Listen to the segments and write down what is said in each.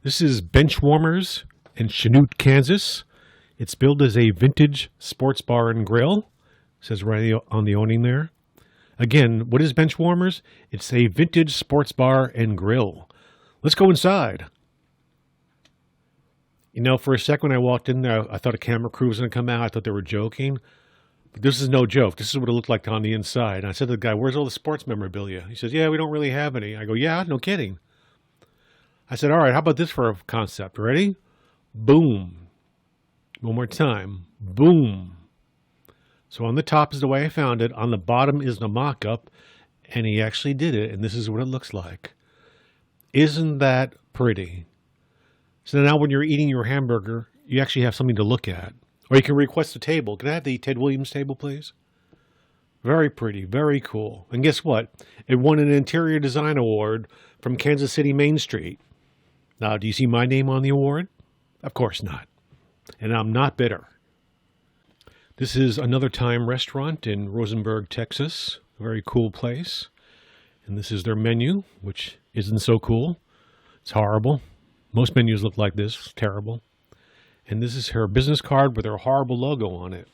This is Bench Warmers in Chanute, Kansas. It's billed as a vintage sports bar and grill. It says right on the awning there. Again, what is Bench Warmers? It's a vintage sports bar and grill. Let's go inside. You know, for a second when I walked in there, I thought a camera crew was going to come out. I thought they were joking. But this is no joke. This is what it looked like on the inside. And I said to the guy, "Where's all the sports memorabilia?" He says, "Yeah, we don't really have any." I go, "Yeah, no kidding." I said, "All right, how about this for a concept? Ready? Boom. One more time. Boom." So on the top is the way I found it. On the bottom is the mock-up. And he actually did it. And this is what it looks like. Isn't that pretty? So now when you're eating your hamburger, you actually have something to look at. Or you can request a table. Can I have the Ted Williams table, please? Very pretty. Very cool. And guess what? It won an interior design award from Kansas City Main Street. Now, do you see my name on the award? Of course not. And I'm not bitter. This is Another Time Restaurant in Rosenberg, Texas. A very cool place. And this is their menu, which isn't so cool. It's horrible. Most menus look like this. It's terrible. And this is her business card with her horrible logo on it.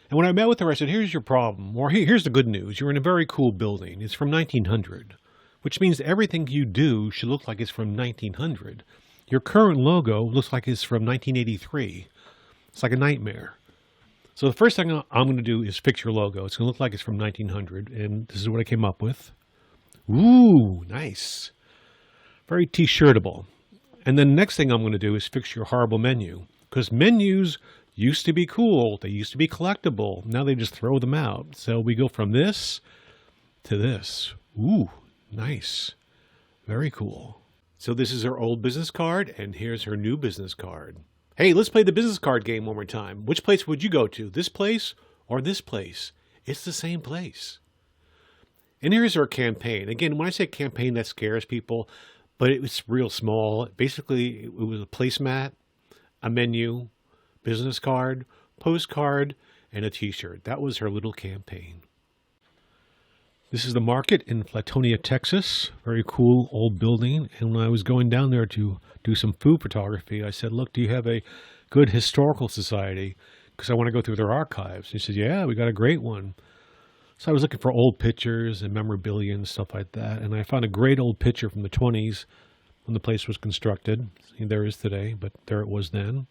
And when I met with her, I said, "Here's your problem." Or here's the good news. You're in a very cool building. It's from 1900, which means everything you do should look like it's from 1900. Your current logo looks like it's from 1983. It's like a nightmare. So the first thing I'm going to do is fix your logo. It's going to look like it's from 1900. And this is what I came up with. Ooh, nice. Very t-shirtable. And then the next thing I'm going to do is fix your horrible menu. Because menus used to be cool. They used to be collectible. Now they just throw them out. So we go from this to this. Ooh, nice. Very cool. So this is her old business card, and here's her new business card. Hey, let's play the business card game one more time. Which place would you go to? This place or this place? It's the same place. And here's her campaign. Again, when I say campaign, that scares people. But it was real small. Basically, it was a placemat, a menu, business card, postcard, and a t-shirt. That was her little campaign. This is the market in Flatonia, Texas. Very cool old building. And when I was going down there to do some food photography, I said, "Look, do you have a good historical society? Because I want to go through their archives." And he said, "Yeah, we got a great one." So I was looking for old pictures and memorabilia and stuff like that. And I found a great old picture from the 20s when the place was constructed. See, there it is today, but there it was then.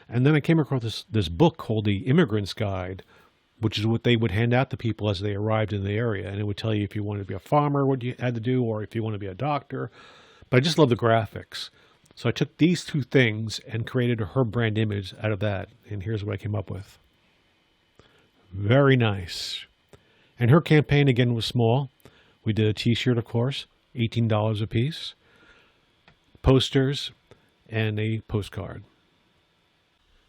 And then I came across this book called The Immigrant's Guide, which is what they would hand out to people as they arrived in the area. And it would tell you if you wanted to be a farmer, what you had to do, or if you want to be a doctor. But I just love the graphics. So I took these two things and created her brand image out of that. And here's what I came up with. Very nice. And her campaign, again, was small. We did a t-shirt, of course, $18 a piece, posters, and a postcard.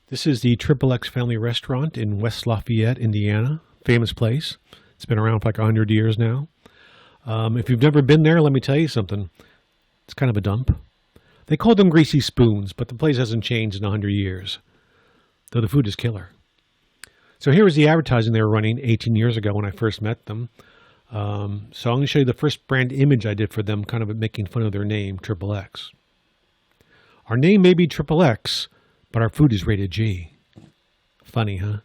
This is the XXX Family Restaurant in West Lafayette, Indiana. Famous place. It's been around for like 100 years now. If you've never been there, let me tell you something. It's kind of a dump. They call them greasy spoons, but the place hasn't changed in 100 years, though the food is killer. So here was the advertising they were running 18 years ago when I first met them. So I'm going to show you the first brand image I did for them, kind of making fun of their name, XXX. Our name may be XXX, but our food is rated G. Funny, huh?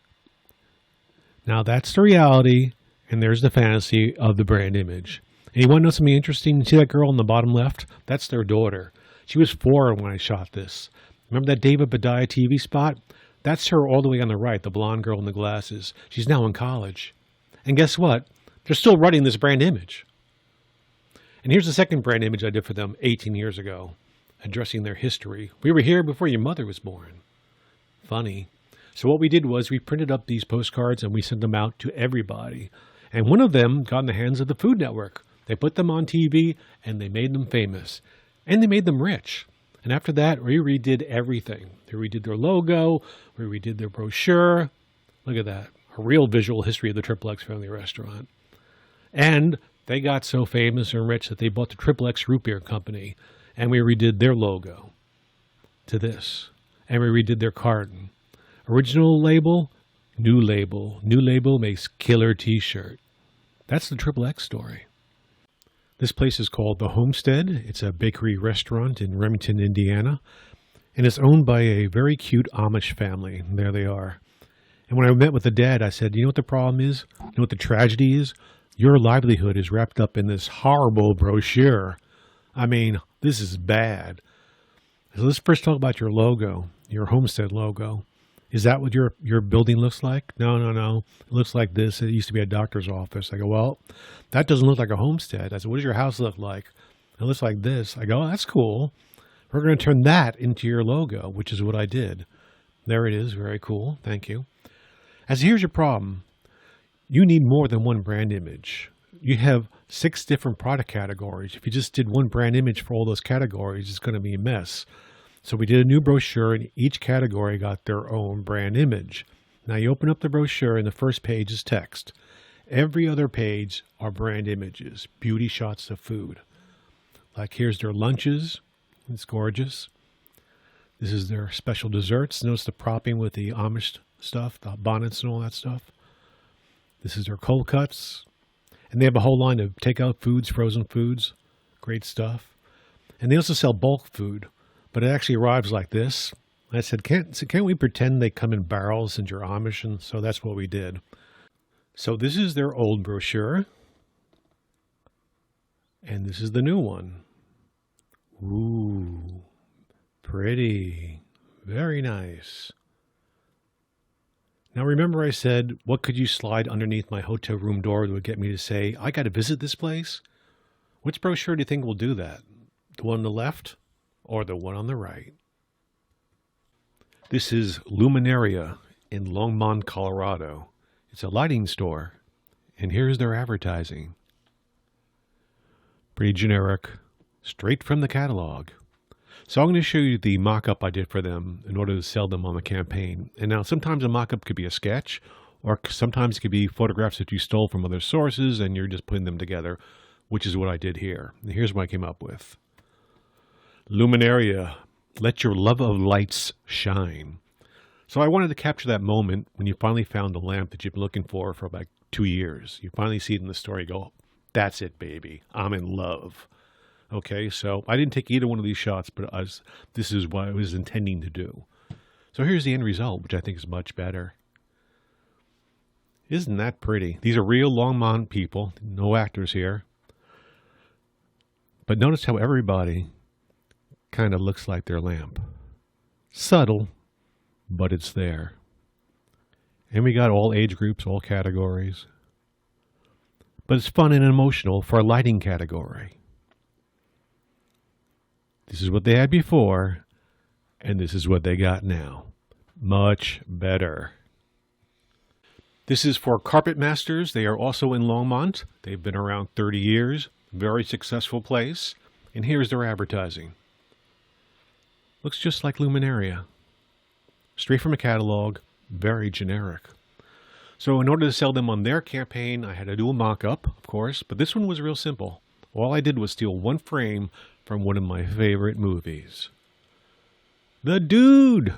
Now that's the reality, and there's the fantasy of the brand image. And you want to know something interesting? You see that girl on the bottom left? That's their daughter. She was 4 when I shot this. Remember that David Badiah TV spot? That's her all the way on the right, the blonde girl in the glasses. She's now in college. And guess what? They're still running this brand image. And here's the second brand image I did for them 18 years ago, addressing their history. We were here before your mother was born. Funny. So what we did was we printed up these postcards and we sent them out to everybody. And one of them got in the hands of the Food Network. They put them on TV and they made them famous. And they made them rich. And after that, we redid everything. We redid their logo. We redid their brochure. Look at that. A real visual history of the XXX Family Restaurant. And they got so famous and rich that they bought the XXX Root Beer Company. And we redid their logo to this. And we redid their carton. Original label, new label. New label makes killer t-shirt. That's the XXX story. This place is called the Homestead. It's a bakery restaurant in Remington, Indiana, and it's owned by a very cute Amish family. And there they are. And when I met with the dad, I said, you know what the problem is? You know what the tragedy is? Your livelihood is wrapped up in this horrible brochure. I mean, this is bad. So let's first talk about your logo, your Homestead logo. Is that what your building looks like? No. It looks like this. It used to be a doctor's office. I go, well, that doesn't look like a homestead. I said, what does your house look like? It looks like this. I go, oh, that's cool. We're going to turn that into your logo, which is what I did. There it is. Very cool. Thank you. As here's your problem. You need more than one brand image. You have 6 different product categories. If you just did one brand image for all those categories, it's going to be a mess. So we did a new brochure, and each category got their own brand image. Now you open up the brochure, and the first page is text. Every other page are brand images, beauty shots of food. Like here's their lunches. It's gorgeous. This is their special desserts. Notice the propping with the Amish stuff, the bonnets and all that stuff. This is their cold cuts. And they have a whole line of takeout foods, frozen foods. Great stuff. And they also sell bulk food. But it actually arrives like this. I said, can't we pretend they come in barrels and you're Amish? And so that's what we did. So this is their old brochure. And this is the new one. Ooh, pretty. Very nice. Now remember I said, what could you slide underneath my hotel room door that would get me to say, I got to visit this place? Which brochure do you think will do that? The one on the left? Or the one on the right? This is Luminaria in Longmont, Colorado. It's a lighting store. And here's their advertising. Pretty generic, straight from the catalog. So I'm going to show you the mock-up I did for them in order to sell them on the campaign. And now sometimes a mock-up could be a sketch, or sometimes it could be photographs that you stole from other sources and you're just putting them together, which is what I did here. And here's what I came up with. Luminaria, let your love of lights shine. So I wanted to capture that moment when you finally found the lamp that you've been looking for about 2 years. You finally see it in the store, you go, that's it, baby. I'm in love. Okay, so I didn't take either one of these shots, but this is what I was intending to do. So here's the end result, which I think is much better. Isn't that pretty? These are real Longmont people, no actors here. But notice how everybody kind of looks like their lamp. Subtle, but it's there. And we got all age groups, all categories. But it's fun and emotional for a lighting category. This is what they had before, and this is what they got now. Much better. This is for Carpet Masters. They are also in Longmont. They've been around 30 years. Very successful place. And here's their advertising. Looks just like Luminaria. Straight from a catalog, very generic. So in order to sell them on their campaign, I had to do a mock-up, of course, but this one was real simple. All I did was steal one frame from one of my favorite movies. The Dude!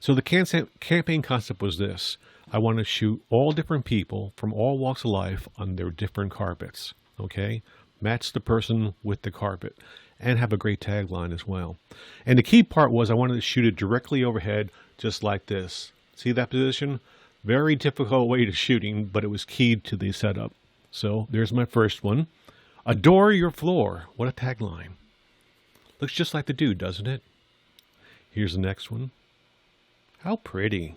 So the campaign concept was this. I want to shoot all different people from all walks of life on their different carpets. Okay? Match the person with the carpet. And have a great tagline as well. And the key part was I wanted to shoot it directly overhead, just like this. See that position? Very difficult way to shooting, but it was keyed to the setup. So there's my first one. Adore your floor. What a tagline. Looks just like The Dude, doesn't it? Here's the next one. How pretty.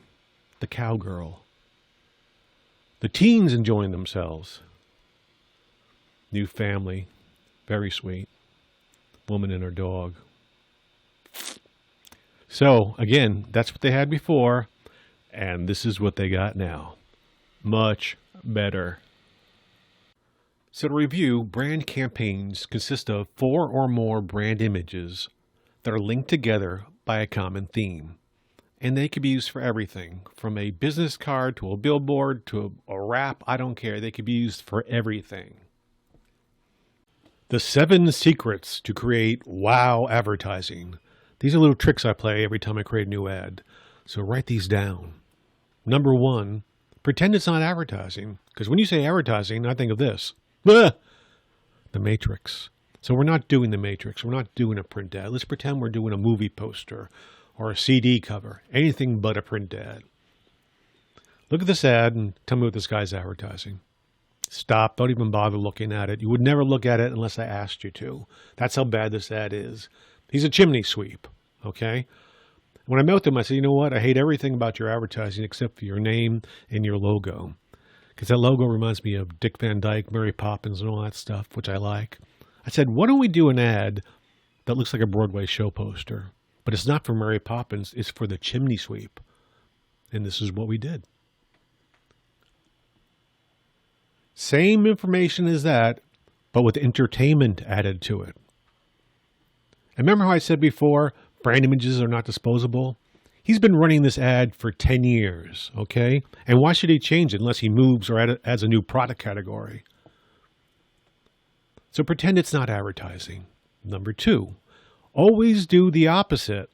The cowgirl. The teens enjoying themselves. New family. Very sweet. Woman and her dog. So, again, that's what they had before, and this is what they got now. Much better. So to review, brand campaigns consist of 4 or more brand images that are linked together by a common theme. And they can be used for everything, from a business card to a billboard to a wrap, I don't care. They can be used for everything. The 7 secrets to create wow advertising. These are little tricks I play every time I create a new ad. So write these down. Number 1, pretend it's not advertising. Because when you say advertising, I think of this. The Matrix. So we're not doing The Matrix. We're not doing a print ad. Let's pretend we're doing a movie poster or a CD cover. Anything but a print ad. Look at this ad and tell me what this guy's advertising. Stop. Don't even bother looking at it. You would never look at it unless I asked you to. That's how bad this ad is. He's a chimney sweep, okay? When I met with him, I said, you know what? I hate everything about your advertising except for your name and your logo. Because that logo reminds me of Dick Van Dyke, Mary Poppins, and all that stuff, which I like. I said, why don't we do an ad that looks like a Broadway show poster? But it's not for Mary Poppins. It's for the chimney sweep. And this is what we did. Same information as that, but with entertainment added to it. And remember how I said before, brand images are not disposable? He's been running this ad for 10 years, okay? And why should he change it unless he moves or adds a new product category? So pretend it's not advertising. Number 2, always do the opposite.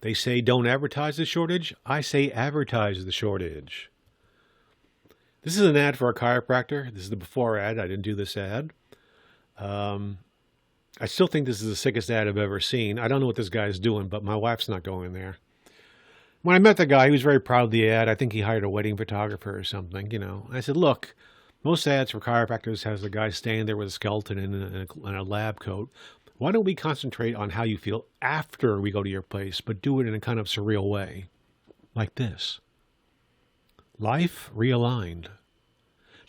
They say don't advertise the shortage. I say advertise the shortage. This is an ad for a chiropractor. This is the before ad. I didn't do this ad. I still think this is the sickest ad I've ever seen. I don't know what this guy's doing, but my wife's not going there. When I met the guy, he was very proud of the ad. I think he hired a wedding photographer or something, you know. I said, look, most ads for chiropractors has the guy standing there with a skeleton and a lab coat. Why don't we concentrate on how you feel after we go to your place, but do it in a kind of surreal way, like this. Life realigned.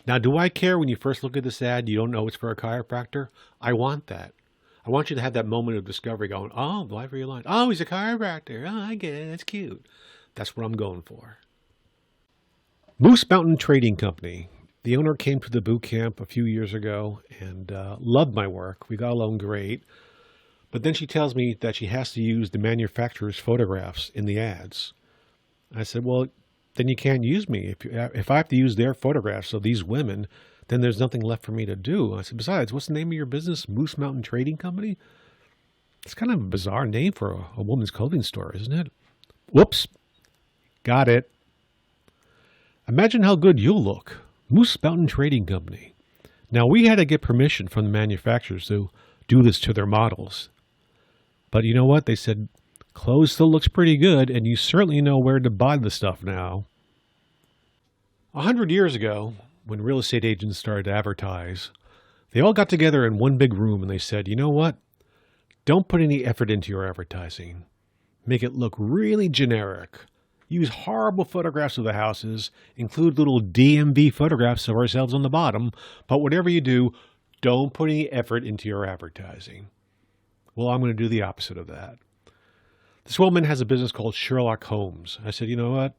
Now, do I care when you first look at this ad, you don't know it's for a chiropractor? I want that. I want you to have that moment of discovery going, oh, life realigned. Oh, he's a chiropractor. Oh, I get it. That's cute. That's what I'm going for. Moose Mountain Trading Company. The owner came to the boot camp a few years ago and loved my work. We got along great. But then she tells me that she has to use the manufacturer's photographs in the ads. I said, well, then you can't use me. If I have to use their photographs of these women, then there's nothing left for me to do. I said, besides, what's the name of your business? Moose Mountain Trading Company? It's kind of a bizarre name for a woman's clothing store, isn't it? Whoops. Got it. Imagine how good you'll look. Moose Mountain Trading Company. Now, we had to get permission from the manufacturers to do this to their models. But you know what? They said, clothes still looks pretty good, and you certainly know where to buy the stuff now. 100 years ago, when real estate agents started to advertise, they all got together in one big room and they said, you know what? Don't put any effort into your advertising. Make it look really generic. Use horrible photographs of the houses, include little DMV photographs of ourselves on the bottom, but whatever you do, don't put any effort into your advertising. Well, I'm going to do the opposite of that. This woman has a business called Sherlock Holmes. I said, you know what?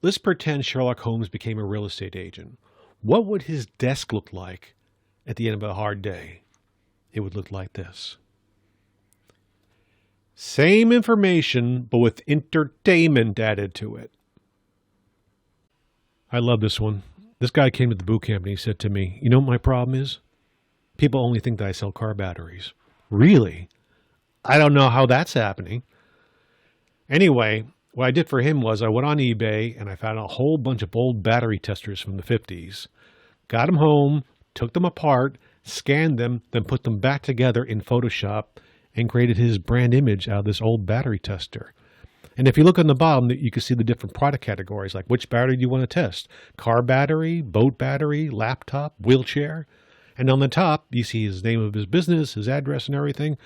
Let's pretend Sherlock Holmes became a real estate agent. What would his desk look like at the end of a hard day? It would look like this. Same information, but with entertainment added to it. I love this one. This guy came to the boot camp and he said to me, you know what my problem is? People only think that I sell car batteries. Really? I don't know how that's happening. Anyway, what I did for him was I went on eBay and I found a whole bunch of old battery testers from the 50s. Got them home, took them apart, scanned them, then put them back together in Photoshop and created his brand image out of this old battery tester. And if you look on the bottom, you can see the different product categories, like which battery do you want to test? Car battery, boat battery, laptop, wheelchair. And on the top, you see his name of his business, his address and everything.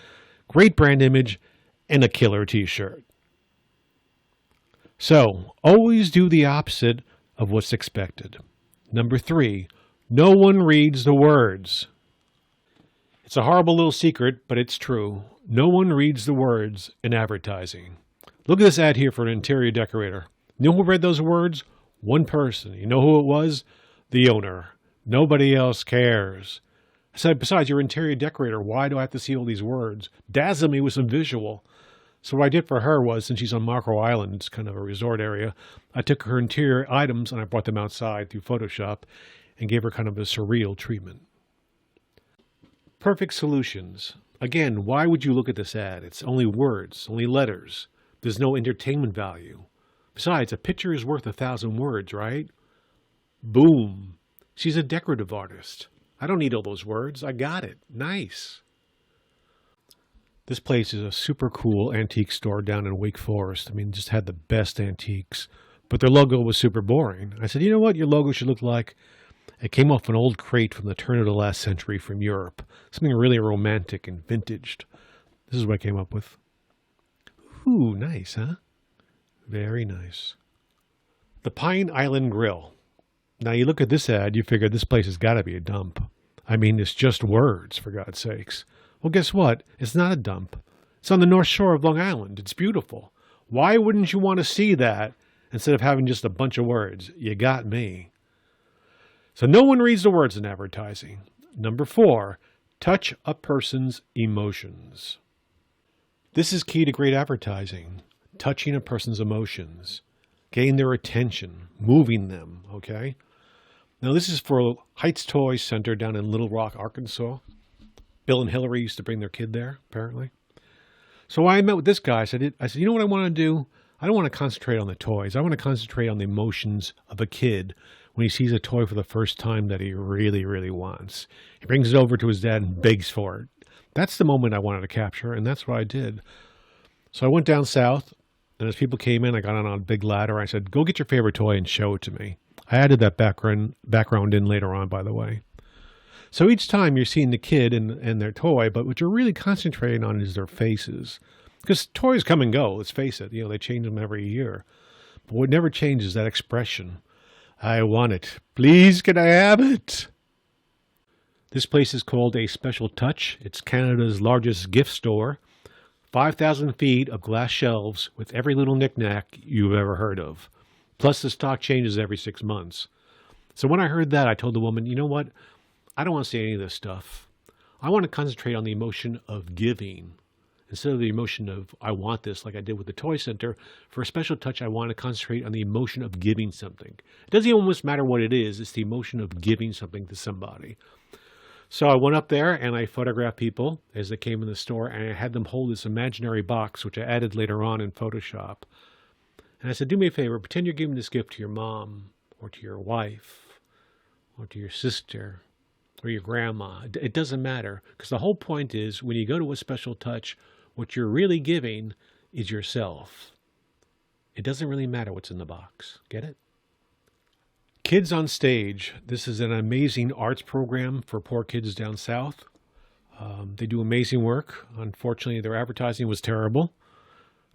Great brand image and a killer t-shirt. So, always do the opposite of what's expected. Number 3, no one reads the words. It's a horrible little secret, but it's true. No one reads the words in advertising. Look at this ad here for an interior decorator. You know who read those words? One person. You know who it was? The owner. Nobody else cares. I said, besides, you're an interior decorator. Why do I have to see all these words? Dazzle me with some visual. So what I did for her was, since she's on Marco Island, it's kind of a resort area, I took her interior items and I brought them outside through Photoshop and gave her kind of a surreal treatment. Perfect solutions. Again, why would you look at this ad? It's only words, only letters. There's no entertainment value. Besides, a picture is worth 1,000 words, right? Boom. She's a decorative artist. I don't need all those words. I got it. Nice. This place is a super cool antique store down in Wake Forest. I mean, just had the best antiques. But their logo was super boring. I said, you know what your logo should look like? It came off an old crate from the turn of the last century from Europe. Something really romantic and vintaged. This is what I came up with. Ooh, nice, huh? Very nice. The Pine Island Grill. Now you look at this ad, you figure this place has got to be a dump. I mean, it's just words, for God's sakes. Well, guess what? It's not a dump. It's on the North Shore of Long Island. It's beautiful. Why wouldn't you want to see that instead of having just a bunch of words? You got me. So no one reads the words in advertising. Number 4, touch a person's emotions. This is key to great advertising. Touching a person's emotions. Getting their attention. Moving them, okay? Now this is for Heights Toy Center down in Little Rock, Arkansas. Bill and Hillary used to bring their kid there, apparently. So I met with this guy. I said, you know what I want to do? I don't want to concentrate on the toys. I want to concentrate on the emotions of a kid when he sees a toy for the first time that he really, really wants. He brings it over to his dad and begs for it. That's the moment I wanted to capture, and that's what I did. So I went down south, and as people came in, I got on a big ladder. I said, go get your favorite toy and show it to me. I added that background in later on, by the way. So each time you're seeing the kid and their toy, but what you're really concentrating on is their faces. Because toys come and go, let's face it. You know, they change them every year. But what never changes is that expression. I want it. Please, can I have it? This place is called A Special Touch. It's Canada's largest gift store. 5,000 feet of glass shelves with every little knick-knack you've ever heard of. Plus the stock changes every 6 months. So when I heard that, I told the woman, you know what? I don't want to see any of this stuff. I want to concentrate on the emotion of giving. Instead of the emotion of, I want this, like I did with the Toy Center, for a special touch, I want to concentrate on the emotion of giving something. It doesn't almost matter what it is. It's the emotion of giving something to somebody. So I went up there and I photographed people as they came in the store, and I had them hold this imaginary box, which I added later on in Photoshop. And I said, do me a favor, pretend you're giving this gift to your mom or to your wife or to your sister or your grandma. It doesn't matter, because the whole point is when you go to a special touch, what you're really giving is yourself. It doesn't really matter what's in the box. Get it? Kids on Stage. This is an amazing arts program for poor kids down south. They do amazing work. Unfortunately, their advertising was terrible.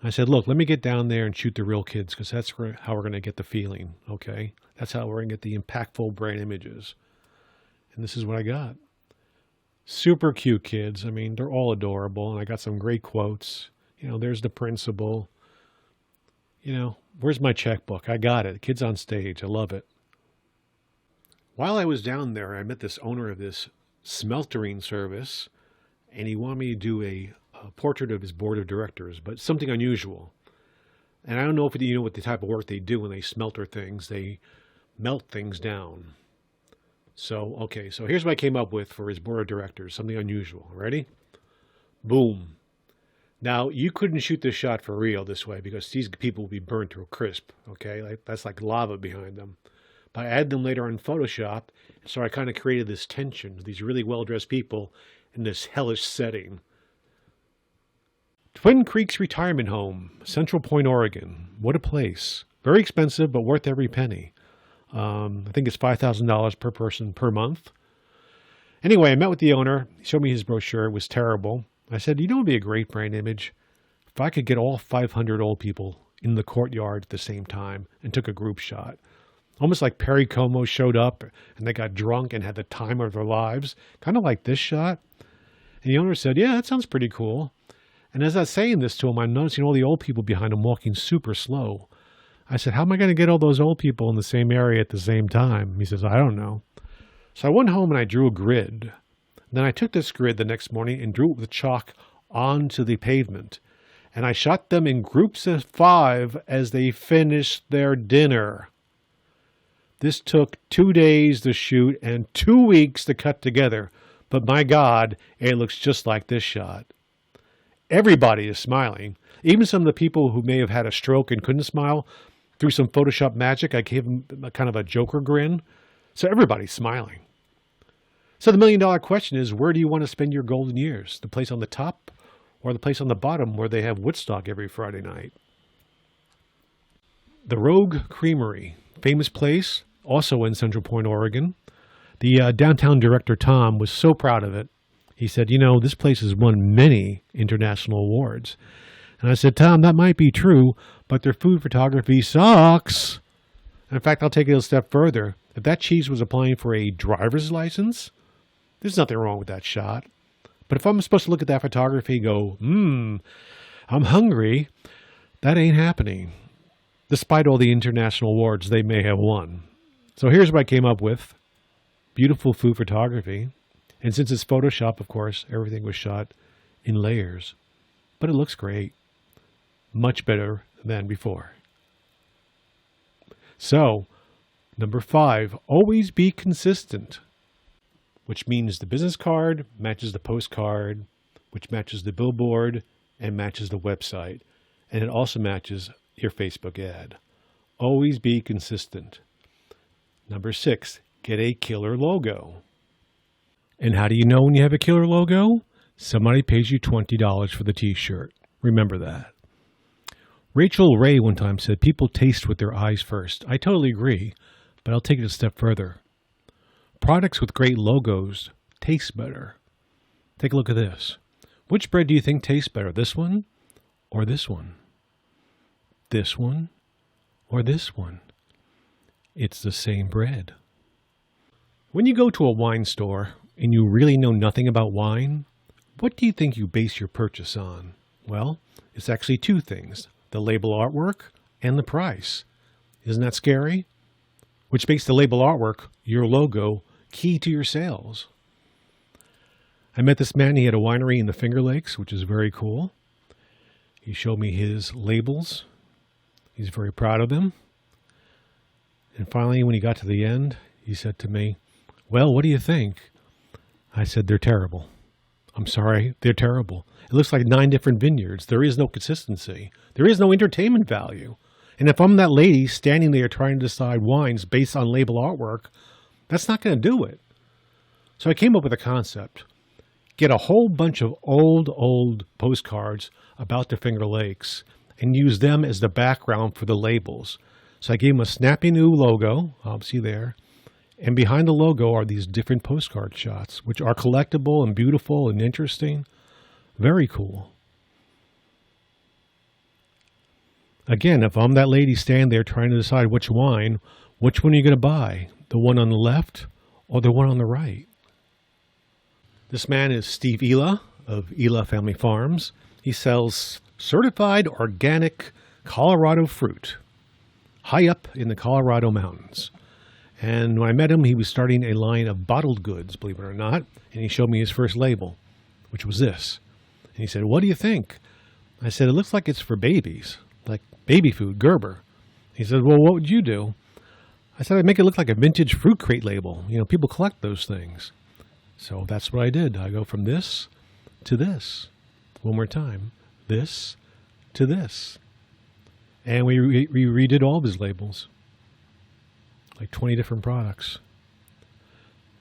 I said, look, let me get down there and shoot the real kids, because that's how we're going to get the feeling, okay? That's how we're going to get the impactful brand images. And this is what I got. Super cute kids. I mean, they're all adorable, and I got some great quotes. You know, there's the principal. You know, where's my checkbook? I got it. Kids on Stage. I love it. While I was down there, I met this owner of this Smelting Service, and he wanted me to do a portrait of his board of directors, but something unusual. And I don't know if you know what the type of work they do when they smelter things. They melt things down. So, okay, so here's what I came up with for his board of directors, something unusual. Ready? Boom. Now, you couldn't shoot this shot for real this way because these people will be burned to a crisp, okay? That's like lava behind them. But I added them later on Photoshop, so I kind of created this tension, these really well-dressed people in this hellish setting. Twin Creeks Retirement Home, Central Point, Oregon. What a place. Very expensive, but worth every penny. I think it's $5,000 per person per month. Anyway, I met with the owner. He showed me his brochure. It was terrible. I said, you know what would be a great brand image? If I could get all 500 old people in the courtyard at the same time and took a group shot. Almost like Perry Como showed up and they got drunk and had the time of their lives. Kind of like this shot. And the owner said, yeah, that sounds pretty cool. And as I was saying this to him, I'm noticing all the old people behind him walking super slow. I said, how am I going to get all those old people in the same area at the same time? He says, I don't know. So I went home and I drew a grid. Then I took this grid the next morning and drew it with chalk onto the pavement. And I shot them in groups of 5 as they finished their dinner. This took 2 days to shoot and 2 weeks to cut together. But my God, it looks just like this shot. Everybody is smiling. Even some of the people who may have had a stroke and couldn't smile, through some Photoshop magic, I gave them a kind of a Joker grin. So everybody's smiling. So the $1,000,000 question is, where do you want to spend your golden years? The place on the top or the place on the bottom where they have Woodstock every Friday night? The Rogue Creamery, famous place, also in Central Point, Oregon. The downtown director, Tom, was so proud of it. He said, this place has won many international awards. And I said, Tom, that might be true, but their food photography sucks. In fact, I'll take it a step further. If that cheese was applying for a driver's license, there's nothing wrong with that shot. But if I'm supposed to look at that photography and go, I'm hungry, that ain't happening, despite all the international awards they may have won. So here's what I came up with. Beautiful food photography. And since it's Photoshop, of course, everything was shot in layers. But it looks great. Much better than before. So, number 5, always be consistent. Which means the business card matches the postcard, which matches the billboard, and matches the website. And it also matches your Facebook ad. Always be consistent. Number 6, get a killer logo. And how do you know when you have a killer logo? Somebody pays you $20 for the t-shirt. Remember that. Rachel Ray one time said, people taste with their eyes first. I totally agree, but I'll take it a step further. Products with great logos taste better. Take a look at this. Which bread do you think tastes better, this one or this one? This one or this one? It's the same bread. When you go to a wine store and you really know nothing about wine, what do you think you base your purchase on? Well, it's actually 2 things, the label artwork and the price. Isn't that scary? Which makes the label artwork, your logo, key to your sales. I met this man, he had a winery in the Finger Lakes, which is very cool. He showed me his labels. He's very proud of them. And finally, when he got to the end, he said to me, well, what do you think? I said, they're terrible. I'm sorry, they're terrible. It looks like 9 different vineyards. There is no consistency. There is no entertainment value. And if I'm that lady standing there trying to decide wines based on label artwork, that's not going to do it. So I came up with a concept. Get a whole bunch of old postcards about the Finger Lakes and use them as the background for the labels. So I gave them a snappy new logo, obviously there. And behind the logo are these different postcard shots, which are collectible and beautiful and interesting. Very cool. Again, if I'm that lady standing there trying to decide which wine, which one are you going to buy? The one on the left or the one on the right? This man is Steve Ela of Ela Family Farms. He sells certified organic Colorado fruit high up in the Colorado mountains. And when I met him, he was starting a line of bottled goods, believe it or not. And he showed me his first label, which was this. And he said, what do you think? I said, it looks like it's for babies, like baby food, Gerber. He said, well, what would you do? I said, I'd make it look like a vintage fruit crate label. People collect those things. So that's what I did. I go from this to this. One more time. This to this. And we redid all of his labels. Like 20 different products.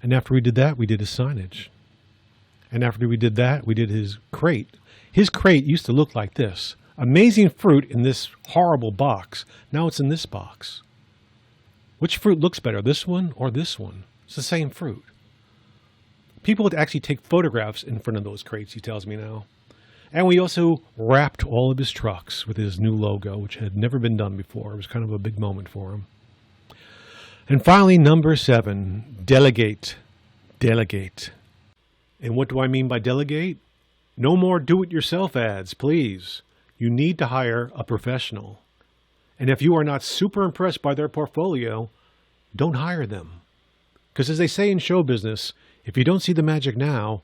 And after we did that, we did his signage. And after we did that, we did his crate. His crate used to look like this. Amazing fruit in this horrible box. Now it's in this box. Which fruit looks better, this one or this one? It's the same fruit. People would actually take photographs in front of those crates, he tells me now. And we also wrapped all of his trucks with his new logo, which had never been done before. It was kind of a big moment for him. And finally, number 7, delegate. Delegate. And what do I mean by delegate? No more do-it-yourself ads, please. You need to hire a professional. And if you are not super impressed by their portfolio, don't hire them. Because as they say in show business, if you don't see the magic now,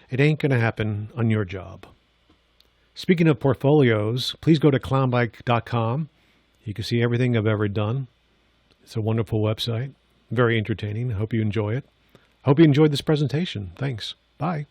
it ain't going to happen on your job. Speaking of portfolios, please go to clownbike.com. You can see everything I've ever done. It's a wonderful website. Very entertaining. I hope you enjoy it. I hope you enjoyed this presentation. Thanks. Bye.